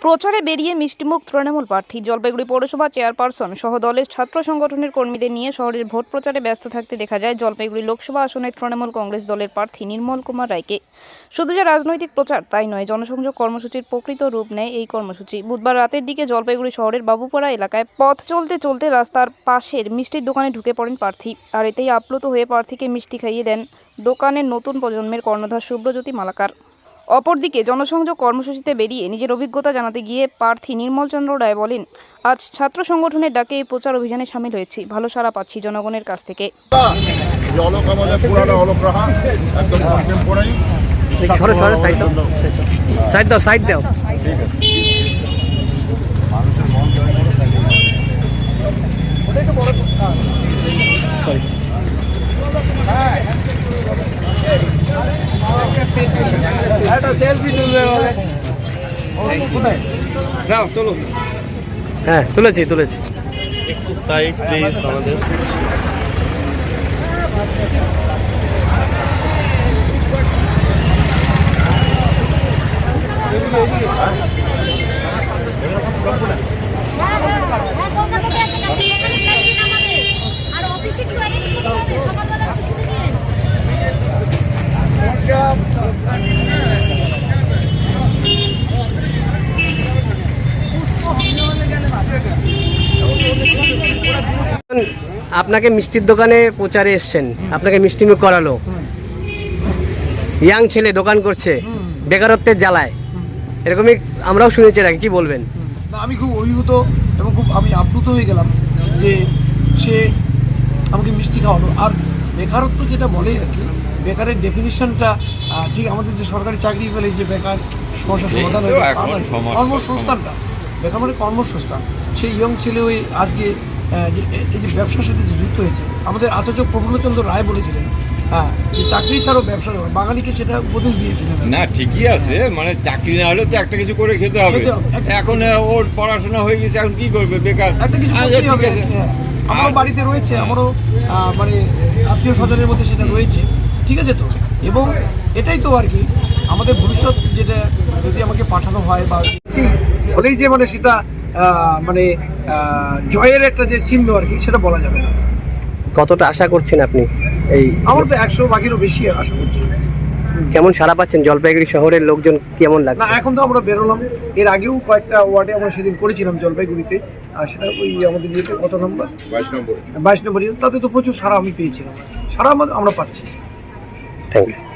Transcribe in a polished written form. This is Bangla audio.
প্রচারে বেরিয়ে মিষ্টিমুখ তৃণমূল প্রার্থী। জলপাইগুড়ি পৌরসভা চেয়ারপারসন সহ দলের ছাত্র সংগঠনের কর্মীদের নিয়ে শহরের ভোট প্রচারে ব্যস্ত থাকতে দেখা যায় জলপাইগুড়ি লোকসভা আসনের তৃণমূল কংগ্রেস দলের প্রার্থী নির্মল কুমার রায়কে। শুধু যে রাজনৈতিক প্রচার তাই নয়, জনসংযোগ কর্মসূচির প্রকৃত রূপ নেয় এই কর্মসূচি। বুধবার রাতের দিকে জলপাইগুড়ি শহরের বাবুপাড়া এলাকায় পথ চলতে চলতে রাস্তার পাশের মিষ্টির দোকানে ঢুকে পড়েন প্রার্থী। আর এতেই আপ্লুত হয়ে প্রার্থীকে মিষ্টি খাইয়ে দেন দোকানের নতুন প্রজন্মের কর্ণধার শুভ্রজ্যোতি মালাকার। অপরদিকে জনসংযোগ কর্মসূচিতে বেরিয়ে নিজের অভিজ্ঞতা জানাতে গিয়ে প্রার্থী নির্মল চন্দ্র রায় বলেন, আজ ছাত্র সংগঠনের ডাকে এই প্রচার অভিযানে সামিল হয়েছি। ভালো সাড়া পাচ্ছি জনগণের কাছ থেকে। হ্যাঁ, তুলেছি সাইড প্লিজ আমাদের। আপনাকে মিষ্টির দোকানে প্রচারে এসছেন, আপনাকে মিষ্টিমুখ করালো, ইয়াং ছেলে দোকান করছে বেকারত্বের জ্বালায়, এরকমই আমরাও শুনেছি আগে। কি বলবেন? আমি খুব অভিভূত এবং খুব আমি আপ্লুত হয়ে গেলাম যে সে আমাকে মিষ্টি খাওয়ালো। আর বেকারত্ব যেটা বলে আর কি, বেকারের ডেফিনিশনটা ঠিক আমাদের যে সরকারি চাকরি পেলে যে বেকার সমস্যার সমাধান কর্মসংস্থানটা, বেকার মানে কর্মসংস্থান। সেই ইয়ং ছেলে হয়ে আজকে যে এই যে ব্যবসার সাথে যে যুক্ত হয়েছে, আমাদের আচার্য প্রফুল্লচন্দ্র রায় বলেছিলেন যে চাকরি ছাড়াও ব্যবসা দেবে, বাঙালিকে সেটা উপদেশ দিয়েছিলেন। না, ঠিকই আছে, মানে চাকরি না হলে তো একটা কিছু করে খেতে হবে। এখন ওর পড়াশোনা হয়ে গেছে, এখন কি করবে? বেকার একটা কিছু করতেই হবে। আমারও বাড়িতে রয়েছে, আমারও মানে আত্মীয় স্বজনের মধ্যে সেটা রয়েছে, ঠিক আছে তো। এবং এটাই তো আর কি আমাদের ভবিষ্যৎ, যেটা যদি আমাকে পাঠানো হয় বা হলেই যে মানে সেটা মানে জয়ের একটা যে চিহ্ন আর কি, সেটা বলা যাবে না। কতটা আশা করছেন আপনি? এই আমার তো 100 ভাগেরও বেশি আশা করছি। কেমন সাড়া পাচ্ছেন? জলপাইগুড়ি শহরের লোকজন কেমন না, লাগছে? এখন তো আমরা বেরোলাম, এর আগেও কয়েকটা ওয়ার্ডে আমরা সেদিন করেছিলাম জলপাইগুড়িতে, আর সেটা ওই আমাদের ইয়েতে কত নম্বর 22 নম্বর, তাতে তো প্রচুর সাড়া আমি পেয়েছিলাম, সাড়া আমরা পাচ্ছি। Thank you.